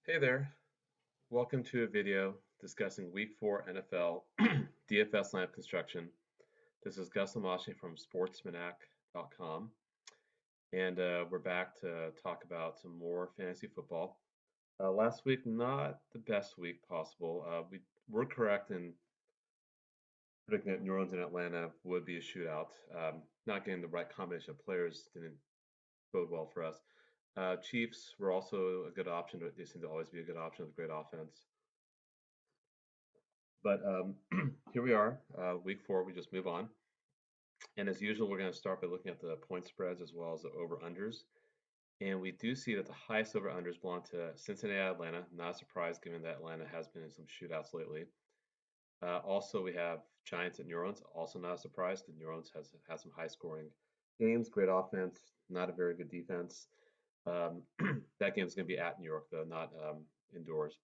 Hey there, welcome to a video discussing Week 4 NFL DFS lineup construction. This is Gus Amashi from Sportsmanac.com, and we're back to talk about some more fantasy football. Last week, not the best week possible. We were correct in predicting that New Orleans and Atlanta would be a shootout. Not getting the right combination of players didn't bode well for us. Chiefs were also a good option, but they seem to always be a good option with great offense. But here we are, week 4. We just move on, and as usual, we're going to start by looking at the point spreads as well as the over unders. And we do see that the highest over unders belong to Cincinnati, Atlanta. Not a surprise, given that Atlanta has been in some shootouts lately. Also, we have Giants at New Orleans. Also, not a surprise, because New Orleans has some high scoring games, great offense, not a very good defense. That game is going to be at New York, though, not indoors.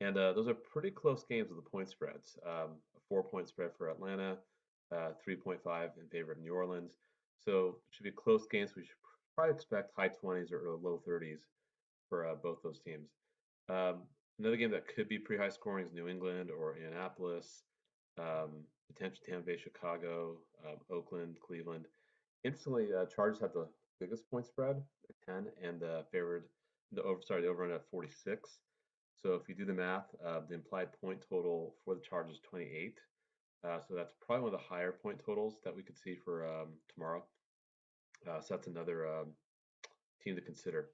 And those are pretty close games with the point spreads. A 4-point spread for Atlanta, 3.5 in favor of New Orleans. So it should be close games. We should probably expect high 20s or low 30s for both those teams. Another game that could be pretty high scoring is New England or Indianapolis, potentially Tampa Bay, Chicago, Oakland, Cleveland. Instantly, Chargers have the biggest point spread at 10 and favored the over at 46. So if you do the math, the implied point total for the Chargers is 28. So that's probably one of the higher point totals that we could see for tomorrow. So that's another team to consider.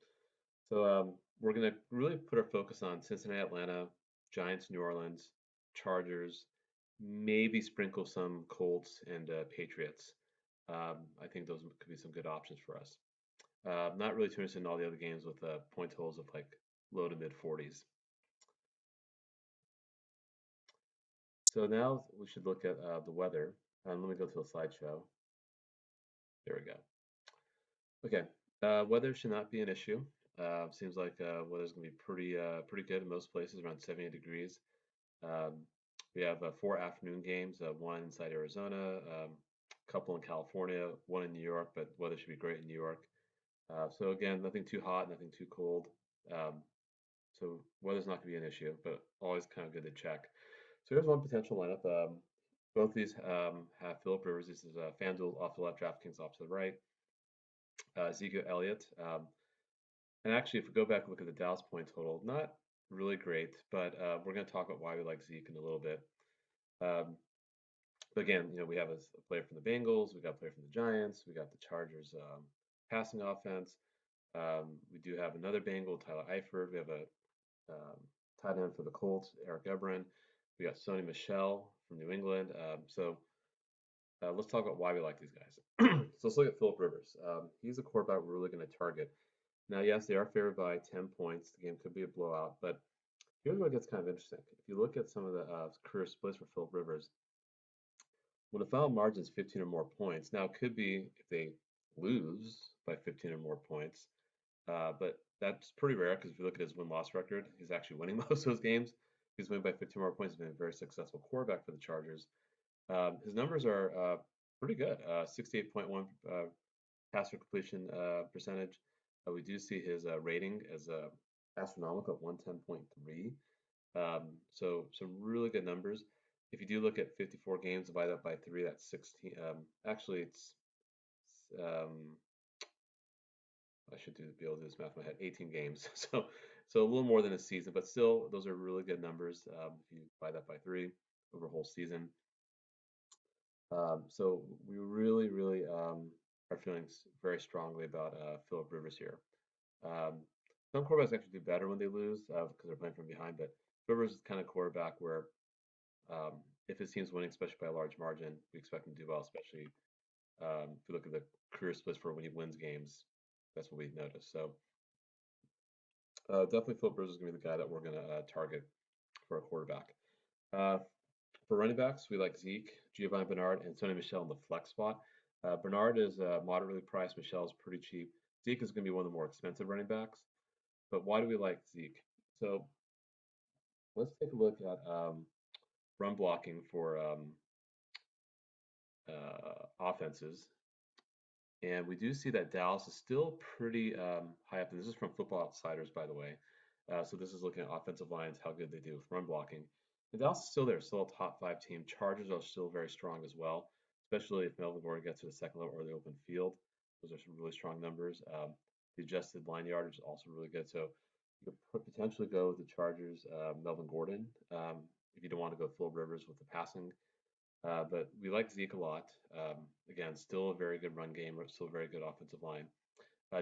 So we're going to really put our focus on Cincinnati, Atlanta, Giants, New Orleans, Chargers, maybe sprinkle some Colts and Patriots. I think those could be some good options for us. Not really too interested in all the other games with point totals of like low to mid 40s. So now we should look at the weather. Let me go to the slideshow. There we go. Okay, weather should not be an issue. Seems like weather's gonna be pretty good in most places, around 70 degrees. Um, we have 4 afternoon games, one inside Arizona, a couple in California, one in New York, but weather should be great in New York. So again, nothing too hot, nothing too cold. Um, so weather's not gonna be an issue, but always kind of good to check. So here's one potential lineup. Both these have Philip Rivers. This is FanDuel off the left, DraftKings off to the right. Ezekiel Elliott. And actually, if we go back and look at the Dallas point total, not really great, but we're going to talk about why we like Zeke in a little bit. Um, but again, we have a player from the Bengals, we got a player from the Giants, we got the Chargers passing offense. We do have another Bengal, Tyler Eifert. We have a tight end for the Colts, Eric Ebron. We got Sony Michel from New England. So let's talk about why we like these guys. So let's look at Philip Rivers. He's a quarterback we're really going to target. Now, yes, they are favored by 10 points. The game could be a blowout, but here's where it gets kind of interesting. If you look at some of the career splits for Philip Rivers, when the final margin is 15 or more points, now it could be if they lose by 15 or more points, but that's pretty rare because if you look at his win-loss record, he's actually winning most of those games. He's winning by 15 more points. He's been a very successful quarterback for the Chargers. His numbers are pretty good. 68.1 passer completion percentage. We do see his rating as astronomical at 110.3. So some really good numbers. If you do look at 54 games, divide that by 3, that's 16. Actually, it's I should be able to do this math in my head. 18 games, so a little more than a season, but still, those are really good numbers. If you divide that by 3 over a whole season, so we really are feeling very strongly about Philip Rivers here. Some quarterbacks actually do better when they lose because they're playing from behind, but Rivers is kind of quarterback where if his team's winning, especially by a large margin, we expect him to do well, especially if you look at the career splits for when he wins games. That's what we notice. So definitely Philip Rivers is going to be the guy that we're going to target for a quarterback. For running backs, we like Zeke, Giovanni Bernard, and Sony Michel in the flex spot. Bernard is moderately priced. Michel is pretty cheap. Zeke is going to be one of the more expensive running backs. But why do we like Zeke? So let's take a look at run blocking for offenses. And we do see that Dallas is still pretty high up. And this is from Football Outsiders, by the way. So this is looking at offensive lines, how good they do with run blocking. And Dallas is still there, still a top 5 team. Chargers are still very strong as well, especially if Melvin Gordon gets to the second level or the open field. Those are some really strong numbers. The adjusted line yardage is also really good. So you could potentially go with the Chargers, Melvin Gordon, if you don't want to go full Rivers with the passing. But we like Zeke a lot. Again, still a very good run game, still a very good offensive line.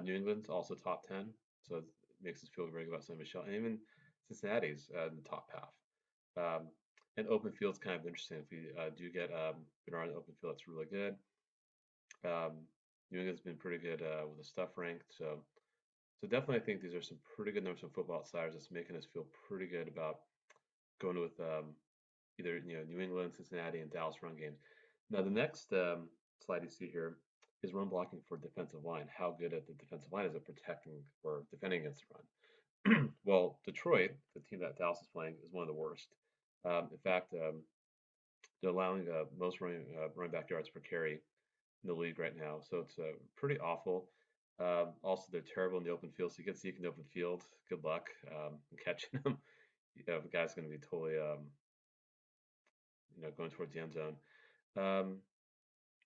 New England's also top 10, so it makes us feel very good about Sonny Michel. And even Cincinnati's in the top half. Um, and open field's kind of interesting. If we do get Bernard in the open field, that's really good. New England's been pretty good with the stuff ranked, so definitely I think these are some pretty good numbers from Football Outsiders. That's making us feel pretty good about going with either New England, Cincinnati, and Dallas run games. Now the next slide you see here is run blocking for defensive line. How good at the defensive line is it protecting or defending against the run? Well, Detroit, the team that Dallas is playing, is one of the worst. In fact, they're allowing most running back yards per carry in the league right now, so it's pretty awful. Also, they're terrible in the open field, so you get Zeke in the open field. Good luck catching him. The guy's going to be totally going towards the end zone. Um,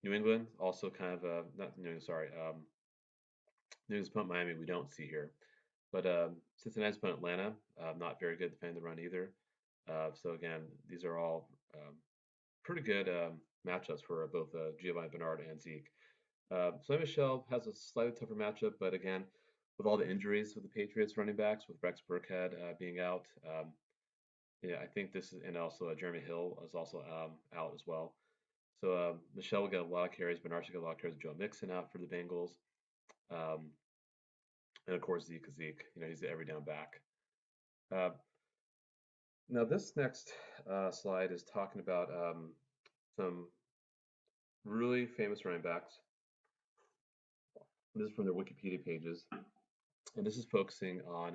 New England also kind of not New England, sorry. New England's opponent Miami we don't see here, but Cincinnati's opponent Atlanta not very good defending the run either. So again, these are all pretty good matchups for both Giovanni Bernard and Zeke. Sonny Michel has a slightly tougher matchup, but again, with all the injuries with the Patriots running backs, with Rex Burkhead being out, yeah, I think this is, and also Jeremy Hill is also out as well. So Michelle will get a lot of carries. Bernard should get a lot of carries. Joe Mixon out for the Bengals. Um, and of course, Zeke is Zeke. He's the every down back. Uh, Now, this next slide is talking about some really famous running backs. This is from their Wikipedia pages. And this is focusing on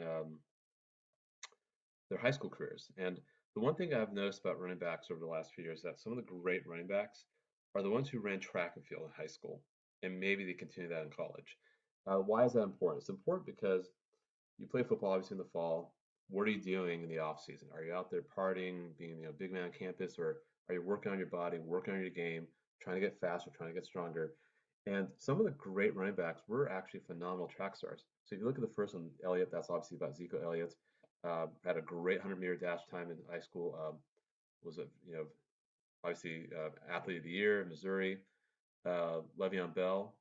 their high school careers. And the one thing I've noticed about running backs over the last few years is that some of the great running backs are the ones who ran track and field in high school, and maybe they continue that in college. Why is that important? It's important because you play football obviously in the fall. What are you doing in the off season? Are you out there partying, being big man on campus, or are you working on your body, working on your game, trying to get faster, trying to get stronger? And some of the great running backs were actually phenomenal track stars. So if you look at the first one, Elliott, that's obviously about Zeke Elliott. Had a great 100-meter dash time in high school. Was a obviously athlete of the year in Missouri. Le'Veon Bell,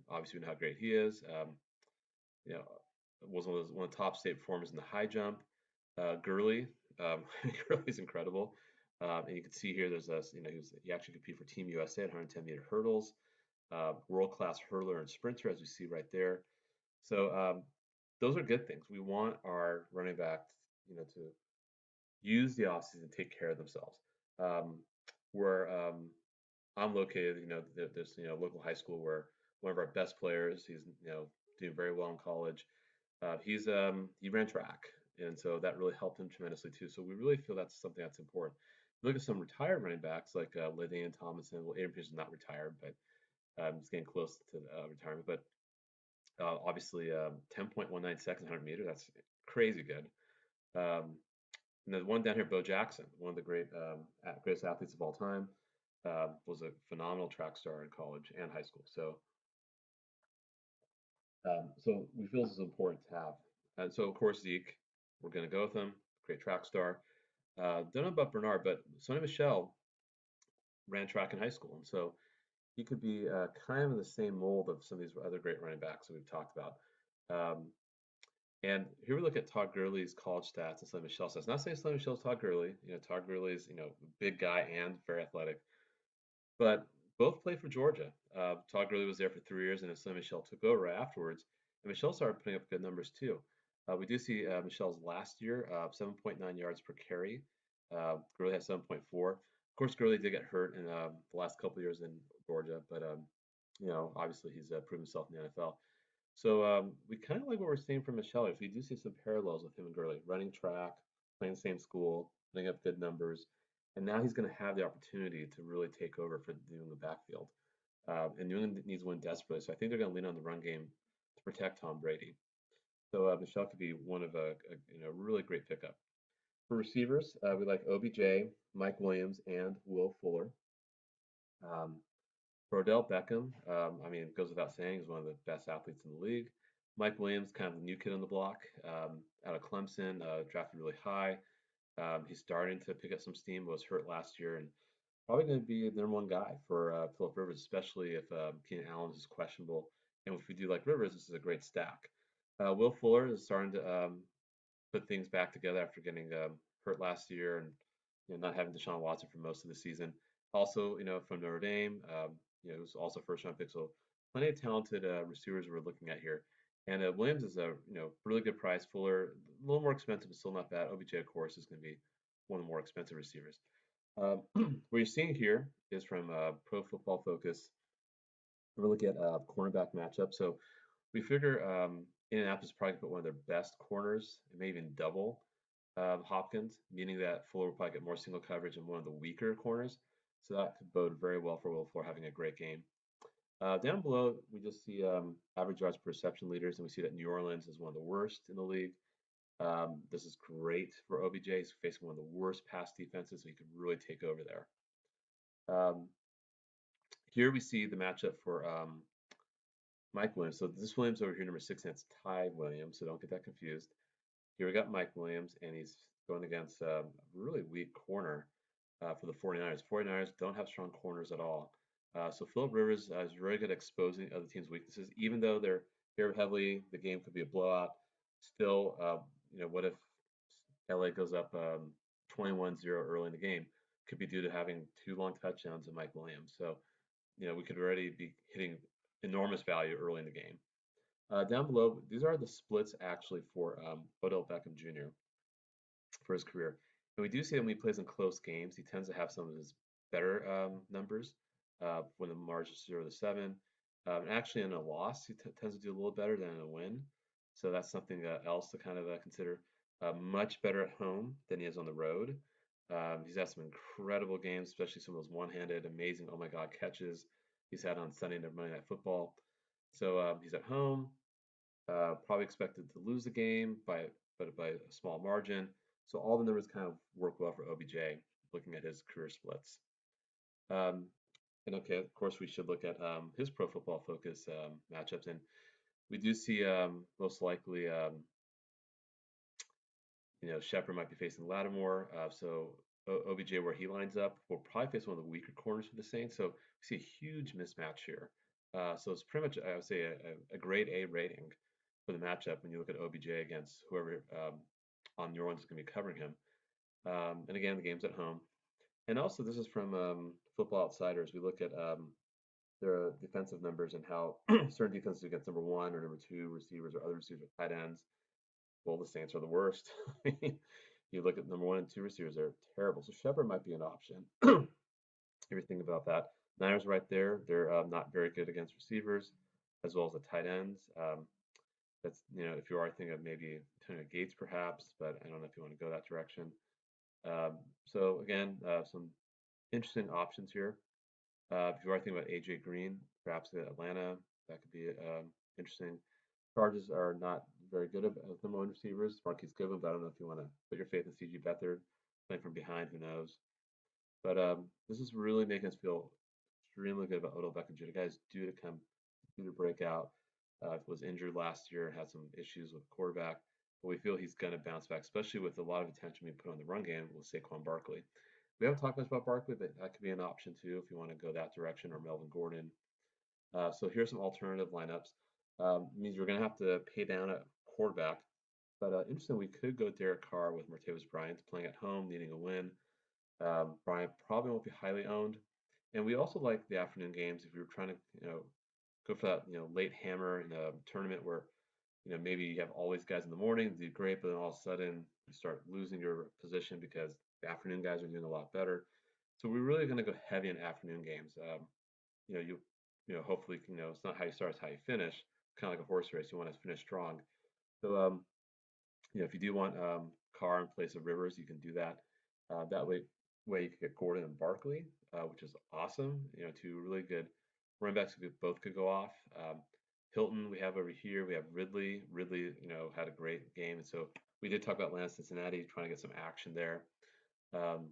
obviously we know how great he is. You know, was one of the top state performers in the high jump. Gurley, Gurley's incredible. And you can see here, there's he actually competed for Team USA at 110-meter hurdles. World-class hurler and sprinter, as we see right there. So those are good things. We want our running backs, to use the offseason to take care of themselves. Where I'm located, there's local high school where one of our best players, he's doing very well in college. He ran track, and so that really helped him tremendously too. So we really feel that's something that's important. Look at some retired running backs like LaDainian Tomlinson. Well, Adrian Peterson's not retired, but he's getting close to retirement. But obviously, 10.19 seconds, 100 meters. That's crazy good. And there's one down here, Bo Jackson, one of the greatest athletes of all time, was a phenomenal track star in college and high school. So we feel this is important to have. And so, of course, Zeke, we're going to go with him, great track star. Don't know about Bernard, but Sonny Michel ran track in high school. And so he could be kind of in the same mold of some of these other great running backs that we've talked about. And here we look at Todd Gurley's college stats and Sonny Michel's stats. Not saying Sonny Michel's Todd Gurley. Todd Gurley is, a big guy and very athletic. But both played for Georgia. Todd Gurley was there for 3 years, and then Sonny Michel took over afterwards. And Michel started putting up good numbers too. We do see Michel's last year, 7.9 yards per carry. Gurley had 7.4. Of course, Gurley did get hurt in the last couple of years in Georgia, but obviously he's proven himself in the NFL. So we kind of like what we're seeing from Michel. If we do see some parallels with him and Gurley, running track, playing the same school, putting up good numbers, and now he's going to have the opportunity to really take over for doing the backfield. And New England needs to win desperately. So I think they're going to lean on the run game to protect Tom Brady. So Michelle could be one of a really great pickup. For receivers, we like OBJ, Mike Williams, and Will Fuller. Um, for Odell Beckham, I mean, it goes without saying, he's one of the best athletes in the league. Mike Williams, kind of the new kid on the block, out of Clemson, drafted really high. He's starting to pick up some steam. Was hurt last year, and probably going to be the number one guy for Philip Rivers, especially if Keenan Allen is questionable. And if we do like Rivers, this is a great stack. Will Fuller is starting to put things back together after getting hurt last year and not having Deshaun Watson for most of the season. Also, from Notre Dame, it was also first round pick. So plenty of talented receivers we're looking at here. And Williams is a really good price. Fuller a little more expensive, but still not bad. OBJ, of course, is going to be one of the more expensive receivers. What you're seeing here is from Pro Football Focus. We're looking at cornerback matchup. So we figure Indianapolis probably put one of their best corners, and maybe even double Hopkins, meaning that Fuller will probably get more single coverage and one of the weaker corners. So that could bode very well for Will Fuller having a great game. Down below, we just see average yards per reception leaders, and we see that New Orleans is one of the worst in the league. This is great for OBJ. He's facing one of the worst pass defenses, so he could really take over there. Um, Here we see the matchup for Mike Williams. So this Williams over here, number 6, and it's Ty Williams, so don't get that confused. Here we got Mike Williams, and he's going against a really weak corner for the 49ers. 49ers don't have strong corners at all. So Philip Rivers is really good at exposing other teams' weaknesses, even though they're here heavily. The game could be a blowout. Still, what if LA goes up 21-0 early in the game? Could be due to having 2 long touchdowns of Mike Williams. So, we could already be hitting enormous value early in the game. Down below, these are the splits actually for Odell Beckham Jr. for his career. And we do see that when he plays in close games, he tends to have some of his better numbers when the margin is 0-7. And actually, in a loss, he tends to do a little better than in a win. So that's something else to kind of consider. Much better at home than he is on the road. He's had some incredible games, especially some of those one-handed, amazing, oh my God, catches he's had on Sunday Night Monday Night Football. So he's at home, probably expected to lose the game by a small margin. So all the numbers kind of work well for OBJ, looking at his career splits. Um, and okay, of course, we should look at his Pro Football Focus matchups, and we do see most likely, Shepard might be facing Lattimore. So OBJ, where he lines up, will probably face one of the weaker corners for the Saints. So we see a huge mismatch here. So it's pretty much, I would say, a grade A rating for the matchup when you look at OBJ against whoever on New Orleans is going to be covering him. And again, the game's at home. And also, this is from Football Outsiders. We look at their defensive numbers and how certain defenses against number 1 or number 2 receivers or other receivers or tight ends. Well, the Saints are the worst. You look at number 1 and 2 receivers; they're terrible. So Shepard might be an option. Everything about that. Niners right there. They're not very good against receivers, as well as the tight ends. That's if you are thinking of maybe Antonio Gates perhaps, but I don't know if you want to go that direction. So again, some interesting options here. If you are thinking about AJ Green, perhaps Atlanta, that could be interesting. Chargers are not very good at number 1 receivers. Marquise Goodwin, but I don't know if you want to put your faith in CG Beathard playing from behind. Who knows? But this is really making us feel extremely good about Odell Beckham Jr. The guy's due to break out. Was injured last year, had some issues with quarterback, but we feel he's going to bounce back, especially with a lot of attention being put on the run game with Saquon Barkley. We haven't talked much about Barkley, but that could be an option too if you want to go that direction, or Melvin Gordon. So here's some alternative lineups. Means we're going to have to pay down at quarterback, but interesting, we could go Derek Carr with Martavis Bryant playing at home, needing a win. Bryant probably won't be highly owned. And we also like the afternoon games if you're trying to, go for that, late hammer in a tournament where, maybe you have all these guys in the morning do great, but then all of a sudden you start losing your position because the afternoon guys are doing a lot better. So we're really going to go heavy in afternoon games. Hopefully, it's not how you start, it's how you finish. Kind of like a horse race, you want to finish strong. So, if you do want Carr in place of Rivers, you can do that. That way you can get Gordon and Barkley, which is awesome. Two really good Running backs both could go off. Hilton we have over here. We have Ridley. Ridley, had a great game, and so we did talk about Atlanta, Cincinnati, trying to get some action there. Um,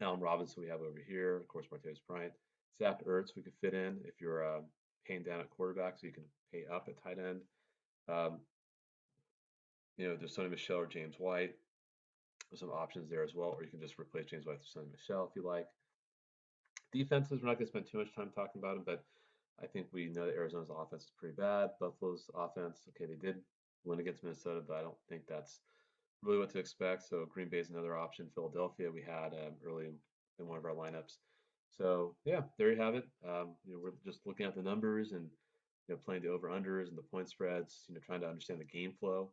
Allen Robinson we have over here. Of course, Martavis Bryant. Zach Ertz we could fit in if you're paying down at quarterback, so you can pay up at tight end. Um, there's Sonny Michel or James White. There's some options there as well, or you can just replace James White with Sonny Michel if you like. Defenses, we're not going to spend too much time talking about them, but I think we know that Arizona's offense is pretty bad. Buffalo's offense, okay, they did win against Minnesota, but I don't think that's really what to expect. So Green Bay is another option. Philadelphia, we had early in one of our lineups. So yeah, there you have it. We're just looking at the numbers and playing the over unders and the point spreads. Trying to understand the game flow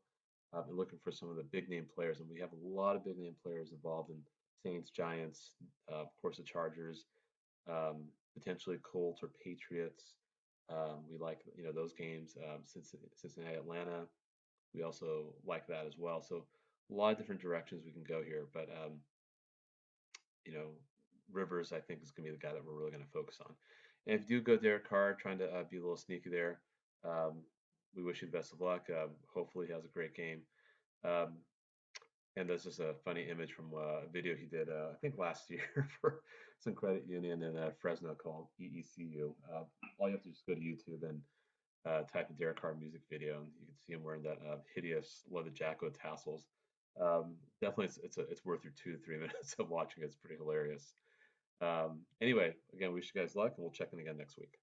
and looking for some of the big name players. And we have a lot of big name players involved in Saints, Giants, of course the Chargers, potentially Colts or Patriots. We like those games. Cincinnati, Atlanta. We also like that as well. So a lot of different directions we can go here, but you know, Rivers I think is going to be the guy that we're really going to focus on. And if you do go Derek Carr, trying to be a little sneaky there, um, we wish you the best of luck. Hopefully he has a great game. Um, and that's just a funny image from a video he did, I think last year for some credit union in Fresno called EECU. All you have to do is go to YouTube and type in Derek Carr music video, and you can see him wearing that hideous leather jacket with tassels. Definitely, it's worth your 2 to 3 minutes of watching. It's pretty hilarious. Anyway, again, wish you guys luck, and we'll check in again next week.